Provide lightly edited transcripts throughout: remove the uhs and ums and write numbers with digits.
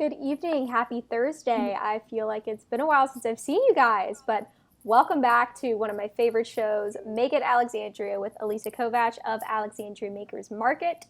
Good evening. Happy Thursday. I feel like it's been a while since I've seen you guys, but welcome back to one of my favorite shows, Make It Alexandria with Alyssa Kovach of Alexandria Makers Market.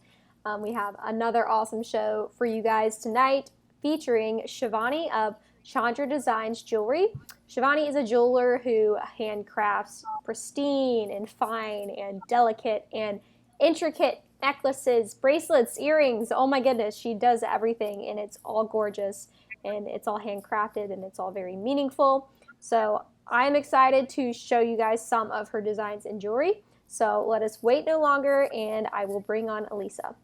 We have another awesome show for you guys tonight featuring Shivani of Chandra Designs Jewelry. Shivani is a jeweler who handcrafts pristine and fine and delicate and intricate necklaces, bracelets, earrings. Oh my goodness, she does everything and it's all gorgeous and it's all handcrafted and it's all very meaningful. So I'm excited to show you guys some of her designs and jewelry. So let us wait no longer and I will bring on Alyssa.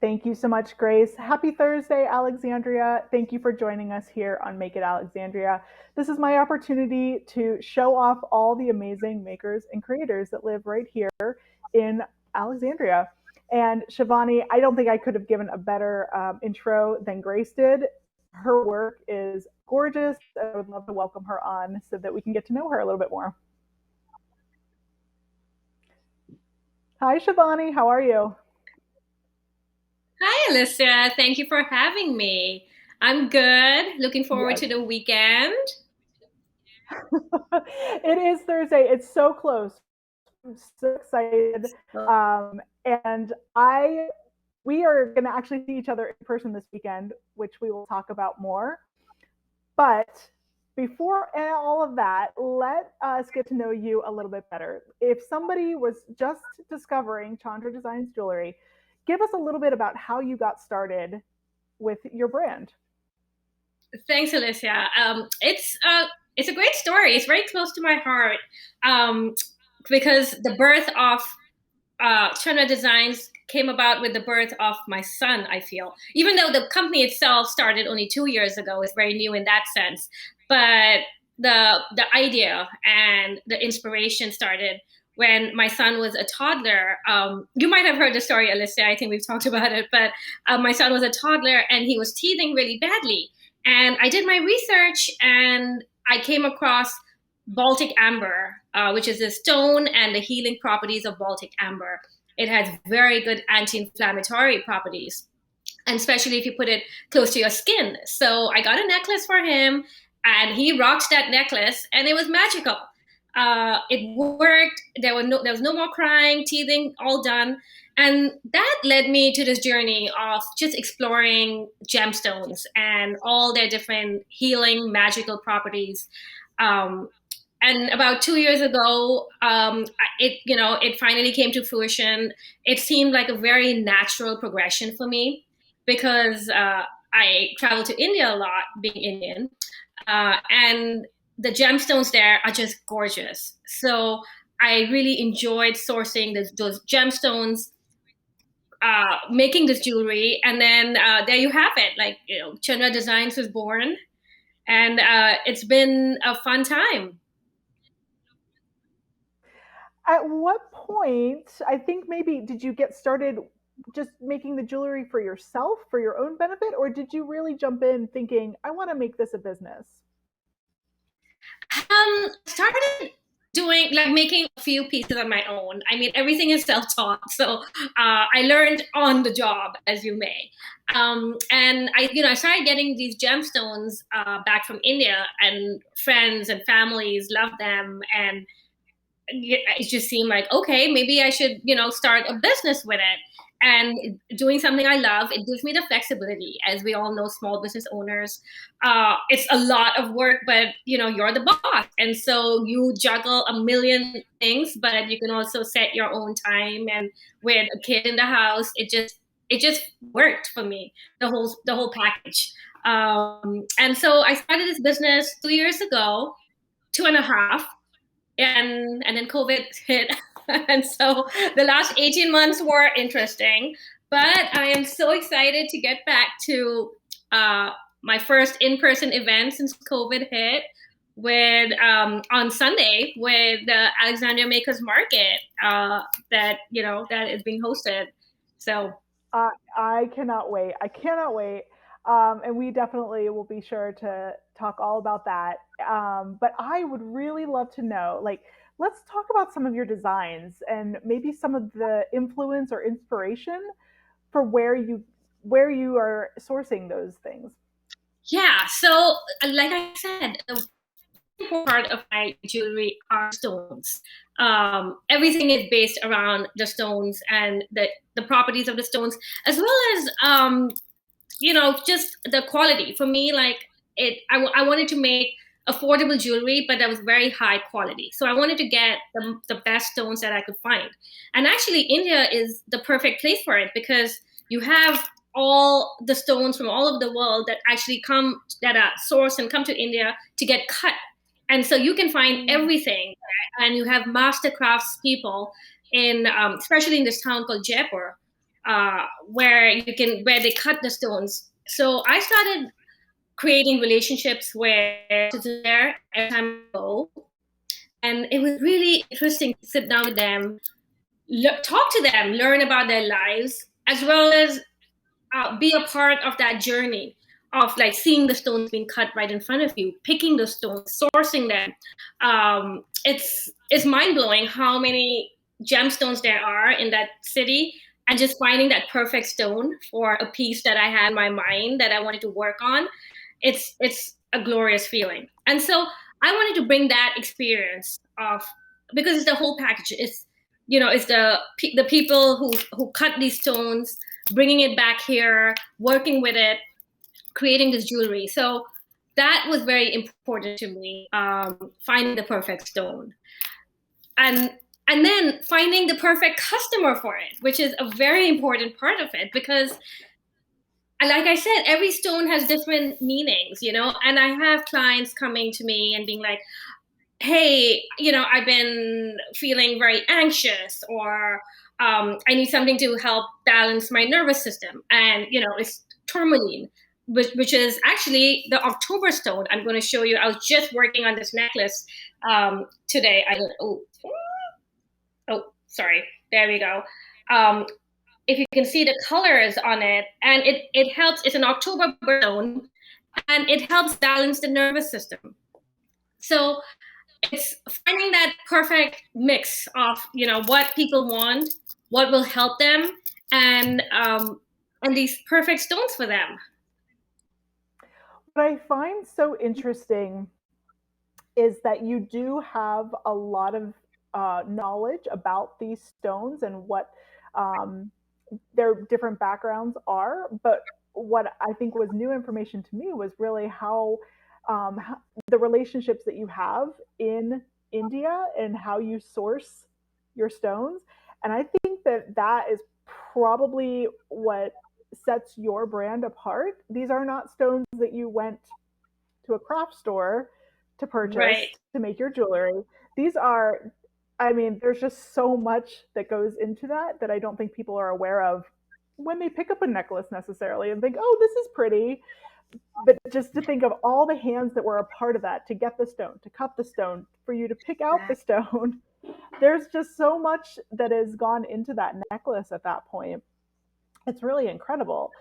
Thank you so much, Grace. Happy Thursday, Alexandria. Thank you for joining us here on Make It Alexandria. This is my opportunity to show off all the amazing makers and creators that live right here in Alexandria. And Shivani, I don't think I could have given a better intro than Grace did. Her work is gorgeous. I would love to welcome her on so that we can get to know her a little bit more. Hi, Shivani. How are you? Hi, Alyssa. Thank you for having me. I'm good. Looking forward Yes. to the weekend. It is Thursday. It's so close. I'm so excited. And we are going to actually see each other in person this weekend, which we will talk about more. But before all of that, let us get to know you a little bit better. If somebody was just discovering Chandra Designs jewelry, give us a little bit about how you got started with your brand. Thanks, Alyssa. It's a great story. It's very close to my heart um, because the birth of Chandra Designs came about with the birth of my son. I feel, even though the company itself started only 2 years ago, it's very new in that sense. But the idea and the inspiration started when my son was a toddler. You might have heard the story, Alyssa. I think we've talked about it. But my son was a toddler and he was teething really badly. And I did my research and I came across Baltic amber, which is the stone and the healing properties of Baltic amber. It has very good anti-inflammatory properties, and especially if you put it close to your skin. So I got a necklace for him, and he rocked that necklace, and it was magical. It worked. There was no more crying, teething, all done. And that led me to this journey of just exploring gemstones and all their different healing, magical properties. Um, and about 2 years ago, it finally came to fruition. It seemed like a very natural progression for me because I travel to India a lot, being Indian, and the gemstones there are just gorgeous. So I really enjoyed sourcing those gemstones, making this jewelry, and then there you have it. Like, Chandra Designs was born, and it's been a fun time. At what point, I think maybe, did you get started just making the jewelry for yourself, for your own benefit, or did you really jump in thinking, I want to make this a business? Started doing, like, making a few pieces on my own. I mean, everything is self-taught, so I learned on the job, as you may. And I started getting these gemstones back from India, and friends and families love them, and it just seemed like, okay, maybe I should, start a business with it. And doing something I love, it gives me the flexibility. As we all know, small business owners, it's a lot of work, but you're the boss, and so you juggle a million things. But you can also set your own time. And with a kid in the house, it just worked for me. The whole package. And so I started this business 2 years ago, two and a half, and then COVID hit. And so the last 18 months were interesting, but I am so excited to get back to uh, my first in-person event since COVID hit, with on Sunday with the Alexandria Makers Market, that is being hosted. So I cannot wait. I cannot wait. And we definitely will be sure to talk all about that. But I would really love to know, like, let's talk about some of your designs and maybe some of the influence or inspiration for where you are sourcing those things? Yeah, so like I said, the important part of my jewelry are stones. Everything is based around the stones and the properties of the stones, as well as just the quality. For me, like I wanted to make affordable jewelry, but that was very high quality. So I wanted to get the best stones that I could find. And actually, India is the perfect place for it because you have all the stones from all over the world that actually that are sourced and come to India to get cut. And so you can find everything, and you have master crafts people especially in this town called Jaipur, where they cut the stones. So I started creating relationships where it's there every time I go, and it was really interesting to sit down with them, talk to them, learn about their lives, as well as be a part of that journey of like seeing the stones being cut right in front of you, picking the stones, sourcing them. It's mind blowing how many gemstones there are in that city, and just finding that perfect stone for a piece that I had in my mind that I wanted to work on. It's a glorious feeling, and so I wanted to bring that experience of, because it's the whole package. It's the people who cut these stones, bringing it back here, working with it, creating this jewelry. So that was very important to me, finding the perfect stone. And then finding the perfect customer for it, which is a very important part of it, because like I said, every stone has different meanings, and I have clients coming to me and being like, hey, I've been feeling very anxious, or I need something to help balance my nervous system. And, it's tourmaline, which is actually the October stone. I'm going to show you. I was just working on this necklace today. Sorry. There we go. If you can see the colors on it, and it helps. It's an October stone, and it helps balance the nervous system. So it's finding that perfect mix of what people want, what will help them, and these perfect stones for them. What I find so interesting is that you do have a lot of knowledge about these stones and what their different backgrounds are. But what I think was new information to me was really how the relationships that you have in India and how you source your stones. And I think that that is probably what sets your brand apart. These are not stones that you went to a craft store to purchase Right. to make your jewelry. These are, I mean, there's just so much that goes into that I don't think people are aware of when they pick up a necklace necessarily and think, oh, this is pretty. But just to think of all the hands that were a part of that, to get the stone, to cut the stone, for you to pick out the stone, there's just so much that has gone into that necklace at that point. It's really incredible.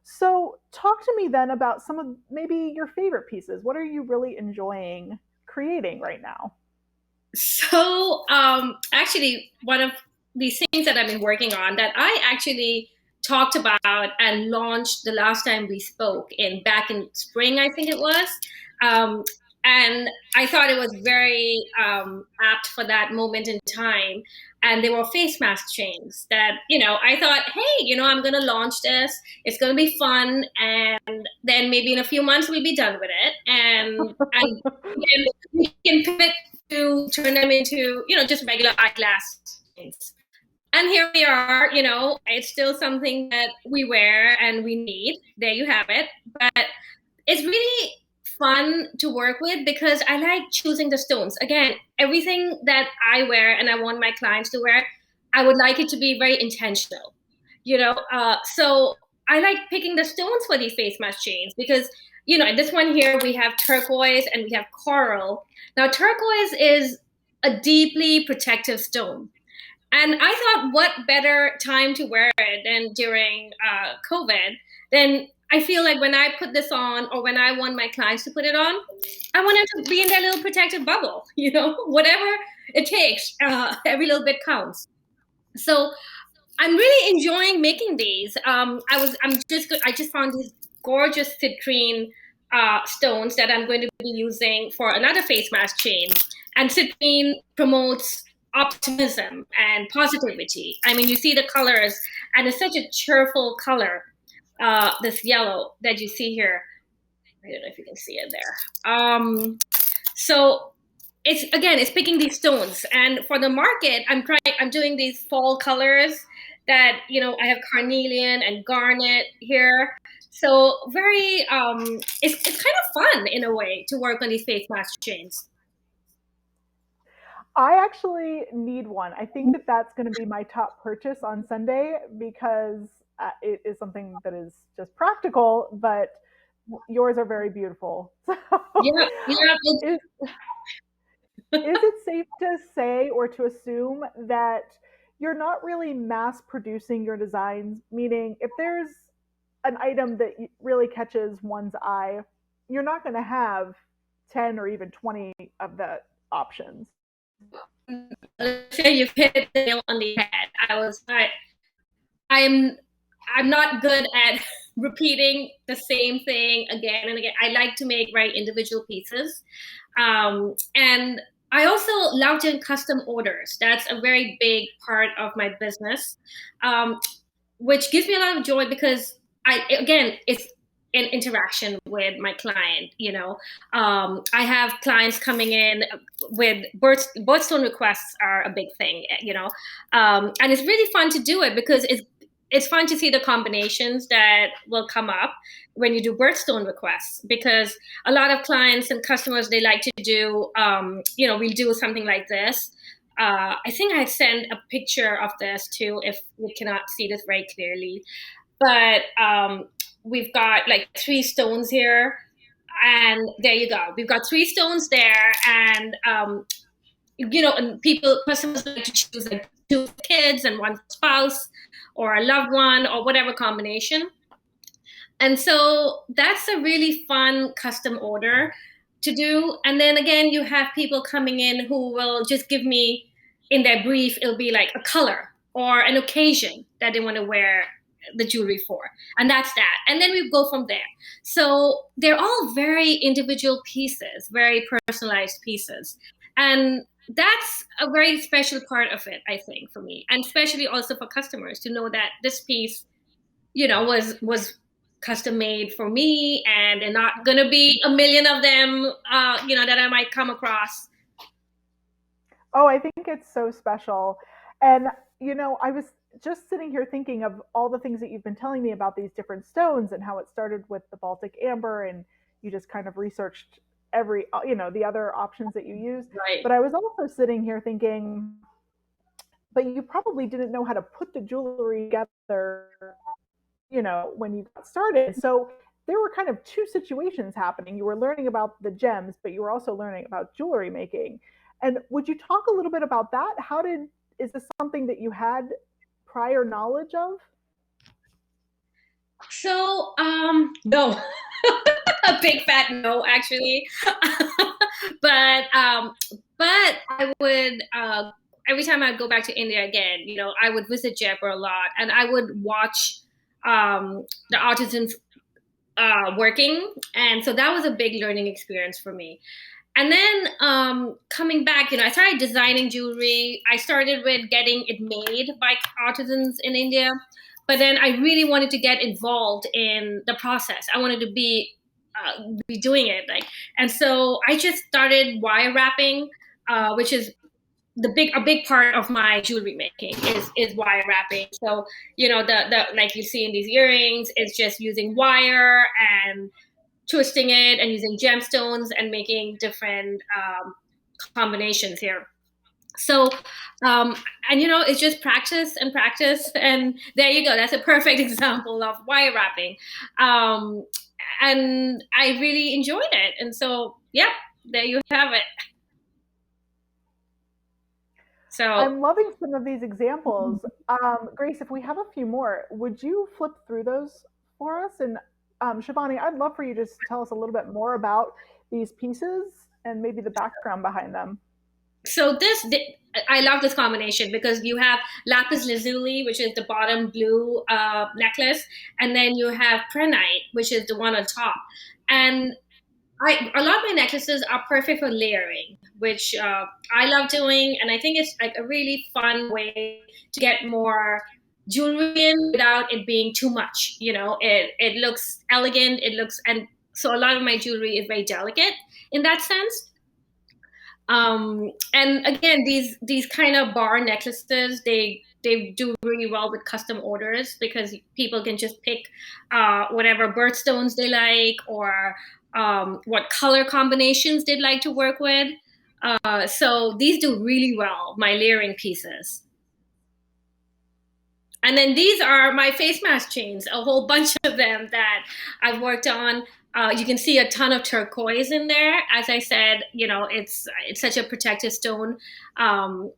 So, talk to me then about some of maybe your favorite pieces. What are you really enjoying creating right now? So, actually, one of these things that I've been working on that I actually talked about and launched the last time we spoke back in spring, I think it was. Um, and I thought it was very apt for that moment in time. And they were face mask chains that, I thought, hey, I'm going to launch this. It's going to be fun. And then maybe in a few months, we'll be done with it. And then we can pivot to turn them into, just regular eyeglass chains. And here we are, it's still something that we wear and we need. There you have it. But it's really fun to work with because I like choosing the stones. Again, everything that I wear and I want my clients to wear, I would like it to be very intentional, so I like picking the stones for these face mask chains because, this one here, we have turquoise and we have coral. Now, turquoise is a deeply protective stone. And I thought, what better time to wear it than during COVID? Then I feel like when I put this on, or when I want my clients to put it on, I want them to be in their little protective bubble, whatever it takes. Every little bit counts. So I'm really enjoying making these. I just found these gorgeous citrine stones that I'm going to be using for another face mask chain. And citrine promotes optimism and positivity. I mean, you see the colors, and it's such a cheerful color. This yellow that you see here. I don't know if you can see it there. So it's picking these stones, and for the market, I'm doing these fall colors that I have carnelian and garnet here. So very it's kind of fun in a way to work on these face mask chains. I actually need one. I think that that's going to be my top purchase on Sunday because it is something that is just practical, but yours are very beautiful. Yeah, yeah. So, is it safe to say or to assume that you're not really mass producing your designs? Meaning, if there's an item that really catches one's eye, you're not going to have 10 or even 20 of the options. You've hit the nail on the head. I'm I'm not good at repeating the same thing again and again. I like to make very individual pieces. And I also love doing custom orders. That's a very big part of my business, um, which gives me a lot of joy because it's an interaction with my client. I have clients coming in with birthstone requests are a big thing. And it's really fun to do it because it's fun to see the combinations that will come up when you do birthstone requests, because a lot of clients and customers, they like to do we'll do something like this. I think I sent a picture of this too if you cannot see this very clearly, but we've got like three stones here, and there you go, we've got three stones there. And and customers like to choose like two kids and one spouse or a loved one or whatever combination. And so that's a really fun custom order to do. And then again, you have people coming in who will just give me in their brief, it'll be like a color or an occasion that they want to wear the jewelry for. And that's that. And then we go from there. So they're all very individual pieces, very personalized pieces. And that's a very special part of it, I think, for me. And especially also for customers to know that this piece was custom made for me, and they're not going to be a million of them, that I might come across. Oh, I think it's so special. And, I was just sitting here thinking of all the things that you've been telling me about these different stones and how it started with the Baltic amber, and you just kind of researched the other options that you used. Right. But I was also sitting here thinking, but you probably didn't know how to put the jewelry together, when you got started. So there were kind of two situations happening. You were learning about the gems, but you were also learning about jewelry making. And would you talk a little bit about that? Is this something that you had prior knowledge of? So, no, a big fat no, actually. but, but I would, every time I'd go back to India again, I would visit Jaipur a lot, and I would watch the artisans working. And so that was a big learning experience for me. And then coming back, I started designing jewelry. I started with getting it made by artisans in India. But then I really wanted to get involved in the process. I wanted to be doing it, and so I just started wire wrapping, which is a big part of my jewelry making is wire wrapping. So the like you see in these earrings is just using wire and twisting it and using gemstones and making different combinations here. So and it's just practice and practice, and there you go, that's a perfect example of wire wrapping. um, and I really enjoyed it, and so yeah, there you have it. So I'm loving some of these examples. Grace, if we have a few more, would you flip through those for us? And Shivani, I'd love for you to just tell us a little bit more about these pieces and maybe the background behind them. so I love this combination because you have lapis lazuli, which is the bottom blue necklace, and then you have prehnite, which is the one on top. And a lot of my necklaces are perfect for layering, which I love doing, and I think it's like a really fun way to get more jewelry in without it being too much. It looks elegant. And so a lot of my jewelry is very delicate in that sense. And again, these kind of bar necklaces, they do really well with custom orders because people can just pick whatever birthstones they like, or what color combinations they'd like to work with. So these do really well, my layering pieces. And then these are my face mask chains, a whole bunch of them that I've worked on. You can see a ton of turquoise in there. As I said, it's such a protective stone, and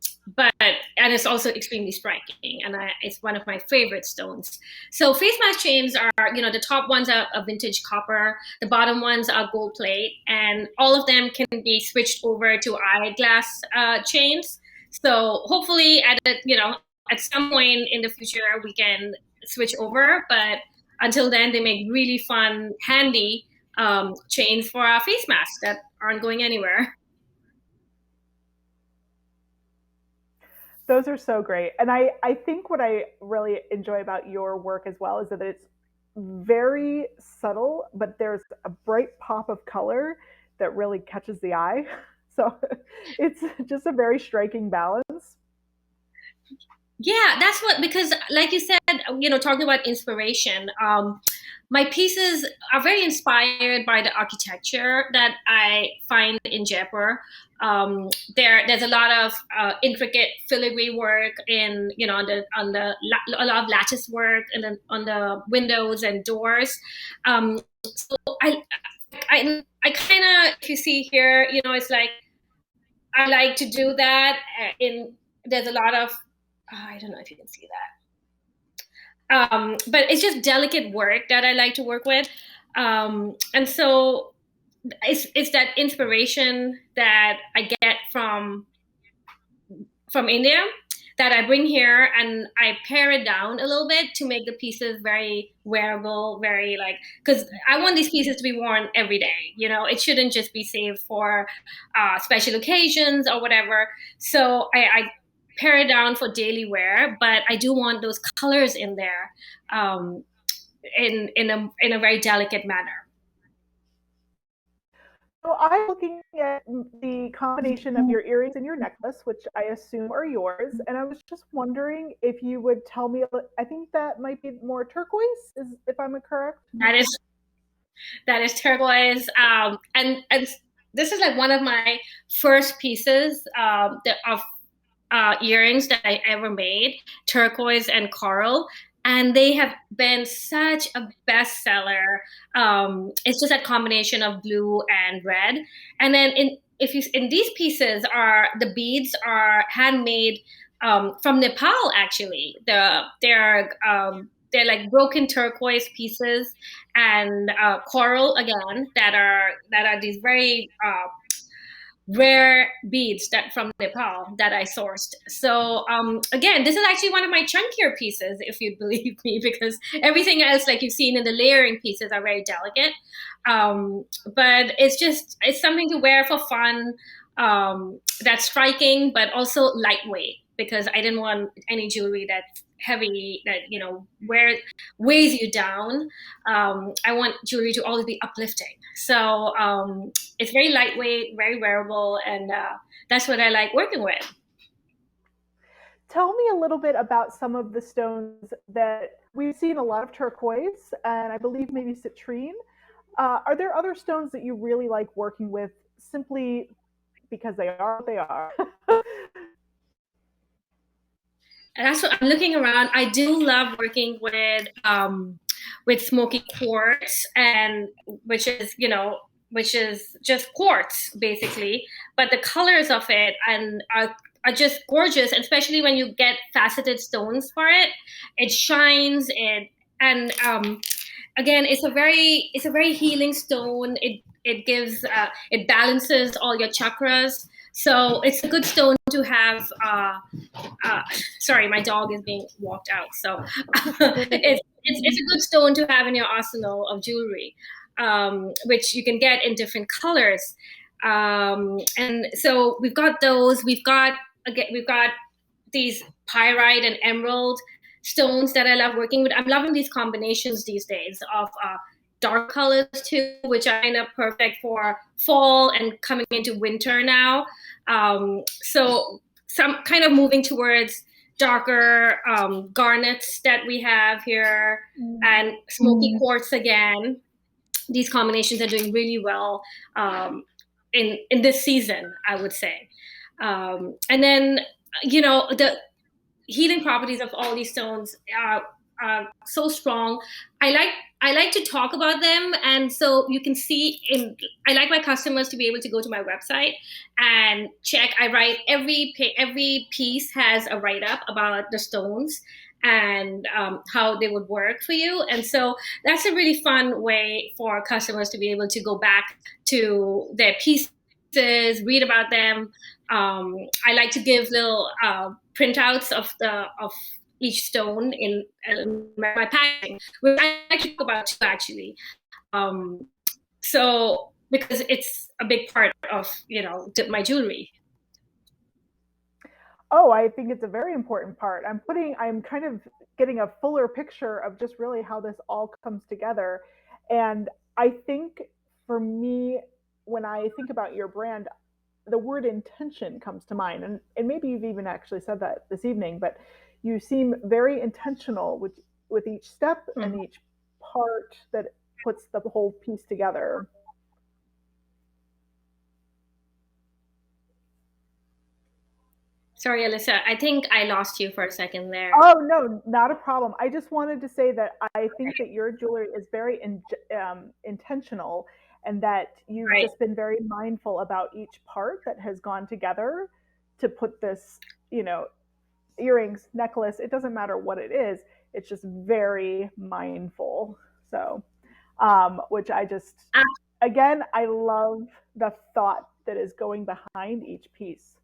it's also extremely striking, and it's one of my favorite stones. So face mask chains are, the top ones are a vintage copper, the bottom ones are gold plate, and all of them can be switched over to eyeglass chains. So hopefully, at some point in the future we can switch over, but until then they make really fun, handy chains for our face masks that aren't going anywhere. Those are so great. And I think what I really enjoy about your work as well is that it's very subtle, but there's a bright pop of color that really catches the eye. So it's just a very striking balance. Yeah, that's because like you said, talking about inspiration, my pieces are very inspired by the architecture that I find in Jaipur. There's a lot of intricate filigree work in, a lot of lattice work, and then on the windows and doors. So I kind of, if you see here, it's like I like to do that. There's a lot of, I don't know if you can see that. But it's just delicate work that I like to work with. And so it's that inspiration that I get from India that I bring here, and I pare it down a little bit to make the pieces very wearable, very like, because I want these pieces to be worn every day. It shouldn't just be saved for special occasions or whatever. So I pare it down for daily wear, but I do want those colors in there, in a very delicate manner. So I'm looking at the combination of your earrings and your necklace, which I assume are yours, and I was just wondering if you would tell me. I think that might be more turquoise, if I'm correct. That is turquoise, and this is like one of my first pieces of earrings that I ever made, turquoise and coral. And they have been such a bestseller. It's just that combination of blue and red. And then in these pieces, are the beads are handmade from Nepal. Actually, they're like broken turquoise pieces, and coral again, that are these very rare beads that from Nepal that I sourced. So again, this is actually one of my chunkier pieces, if you believe me, because everything else, like you've seen in the layering pieces, are very delicate. But it's something to wear for fun. That's striking, but also lightweight, because I didn't want any jewelry that's heavy, that weighs you down. I want jewelry to always be uplifting. So it's very lightweight, very wearable, and that's what I like working with. Tell me a little bit about some of the stones that we've seen. A lot of turquoise, and I believe maybe citrine. Are there other stones that you really like working with simply because they are what they are? And that's what I'm looking around. I do love working with smoky quartz, and which is just quartz basically, but the colors of it are just gorgeous, especially when you get faceted stones for it. It shines it, and again, it's a very healing stone. It balances all your chakras. So it's a good stone to have. Sorry, my dog is being walked out. So it's a good stone to have in your arsenal of jewelry, which you can get in different colors. And so we've got those. We've got these pyrite and emerald stones that I love working with. I'm loving these combinations these days of dark colors too, which are kind of perfect for fall and coming into winter now. So some kind of moving towards darker garnets that we have here and smoky quartz again. These combinations are doing really well in this season, I would say. And then the healing properties of all these stones are so strong. I like I like to talk about them, and so you can see in. I like my customers to be able to go to my website and check. I write every piece has a write up about the stones and how they would work for you, and so that's a really fun way for customers to be able to go back to their pieces, read about them. I like to give little printouts of each stone in my packaging, which I actually talk about too, actually. Um, so because it's a big part of my jewelry. Oh, I think it's a very important part. I'm kind of getting a fuller picture of just really how this all comes together. And I think for me, when I think about your brand, the word intention comes to mind. And maybe you've even actually said that this evening, but you seem very intentional with each step and Mm. each part that puts the whole piece together. Sorry, Alyssa. I think I lost you for a second there. Oh no, not a problem. I just wanted to say that I think that your jewelry is very intentional, and that you've Right. just been very mindful about each part that has gone together to put this, you know, earrings, necklace. It doesn't matter what it is. It's just very mindful. So, which I just, again, I love the thought that is going behind each piece.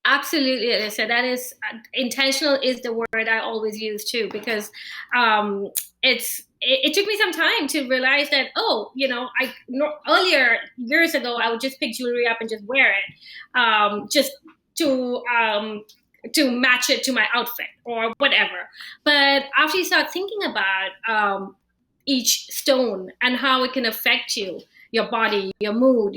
Absolutely, Alyssa. That is intentional is the word I always use too, because um, it took me some time to realize that I earlier years ago I would just pick jewelry up and just wear it, just to to match it to my outfit or whatever. But after you start thinking about each stone and how it can affect you, your body, your mood,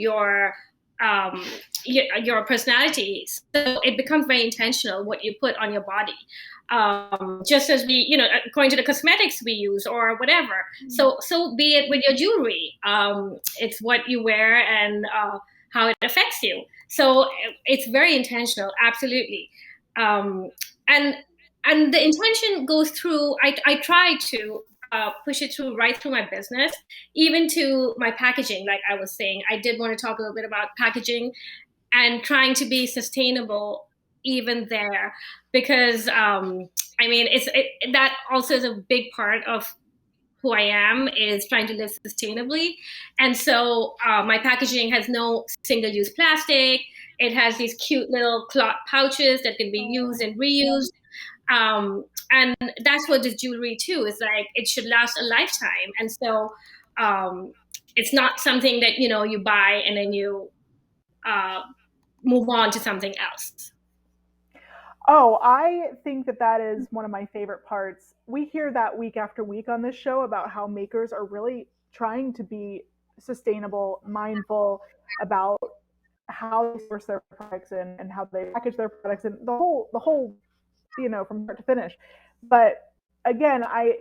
um, your personality. So it becomes very intentional what you put on your body. Just as we, according to the cosmetics we use or whatever. So be it with your jewelry. It's what you wear and how it affects you. So it's very intentional, absolutely. Um, and and the intention goes through. I try to push it through right through my business, even to my packaging. Like I was saying, I did want to talk a little bit about packaging and trying to be sustainable even there, because I mean that also is a big part of who I am, is trying to live sustainably. And so my packaging has no single use plastic. It has these cute little cloth pouches that can be used and reused. And that's what this jewelry too is like. It should last a lifetime. And so um, it's not something that you buy and then you uh, move on to something else. Oh, I think that that is one of my favorite parts. We hear that week after week on this show about how makers are really trying to be sustainable, mindful about how they source their products and how they package their products and the whole from start to finish. But again, I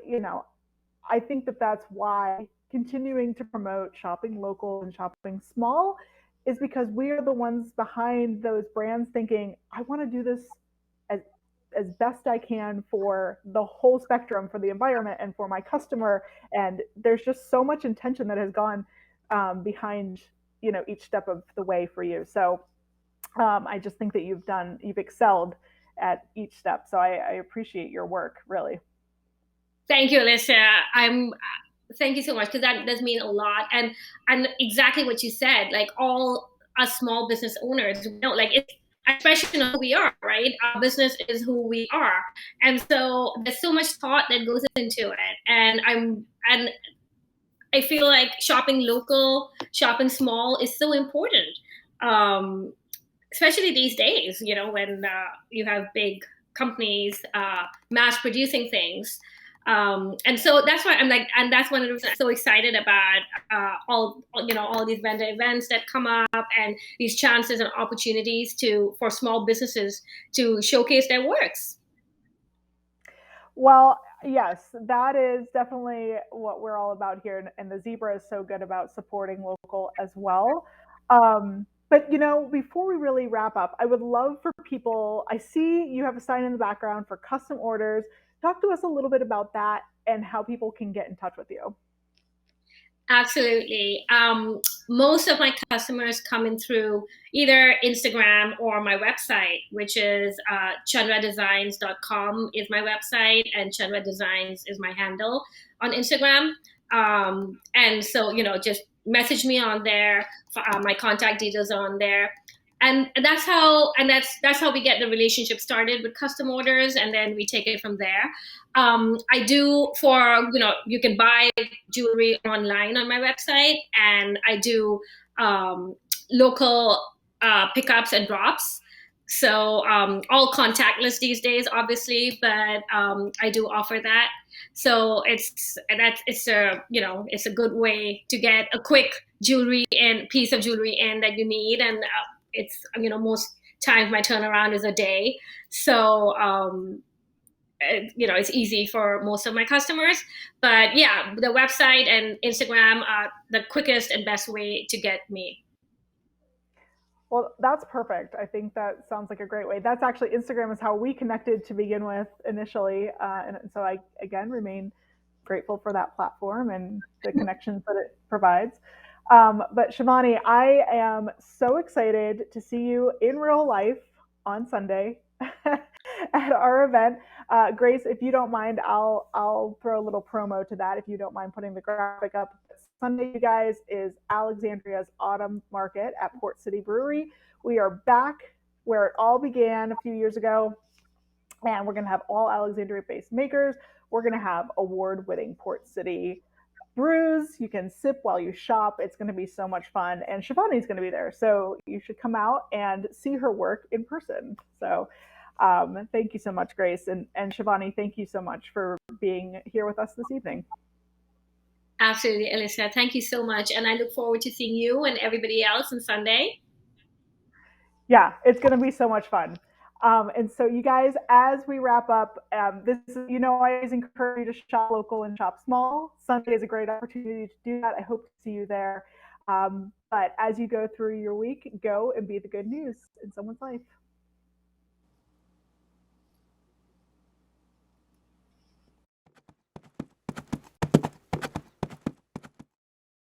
think that that's why continuing to promote shopping local and shopping small is because we are the ones behind those brands thinking, I want to do this as as best I can for the whole spectrum, for the environment and for my customer. And there's just so much intention that has gone behind each step of the way for you. So I just think that you've excelled at each step. So I appreciate your work really. Thank you, Alyssa. Thank you so much, because that does mean a lot. And exactly what you said, like all us small business owners, like it's, especially who we are, right? Our business is who we are. And so there's so much thought that goes into it. And I feel like shopping local, shopping small is so important. Um, Especially these days, when you have big companies mass producing things. And so that's why I'm like, and that's one of the reasons I'm so excited about all these vendor events that come up, and these chances and opportunities for small businesses to showcase their works. Well, yes, that is definitely what we're all about here. And the Zebra is so good about supporting local as well. But, before we really wrap up, I would love for people, I see you have a sign in the background for custom orders. Talk to us a little bit about that and how people can get in touch with you. Absolutely. Most of my customers coming through either Instagram or my website, which is chandradesigns.com is my website, and Chandra Designs is my handle on Instagram. And so, just message me on there. My contact details are on there. And that's how we get the relationship started with custom orders, and then we take it from there. I do you can buy jewelry online on my website, and I do local pickups and drops. So all contactless these days, obviously, but I do offer that. So it's a good way to get a quick piece of jewelry in that you need, and it's most times my turnaround is a day. So it's easy for most of my customers. But yeah, the website and Instagram are the quickest and best way to get me. Well, that's perfect. I think that sounds like a great way. That's actually Instagram is how we connected to begin with initially. And so I, again, remain grateful for that platform and the connections that it provides. But Shivani, I am so excited to see you in real life on Sunday at our event. Grace, if you don't mind, I'll throw a little promo to that. If you don't mind putting the graphic up. Sunday, you guys, is Alexandria's Autumn Market at Port City Brewery. We are back where it all began a few years ago, and we're going to have all Alexandria-based makers. We're going to have award-winning Port City brews. You can sip while you shop. It's going to be so much fun, and Shivani's going to be there, so you should come out and see her work in person. So thank you so much, Grace, and Shivani, thank you so much for being here with us this evening. Absolutely, Alyssa. Thank you so much. And I look forward to seeing you and everybody else on Sunday. Yeah, it's going to be so much fun. And so, you guys, as we wrap up, this is, I always encourage you to shop local and shop small. Sunday is a great opportunity to do that. I hope to see you there. But as you go through your week, go and be the good news in someone's life.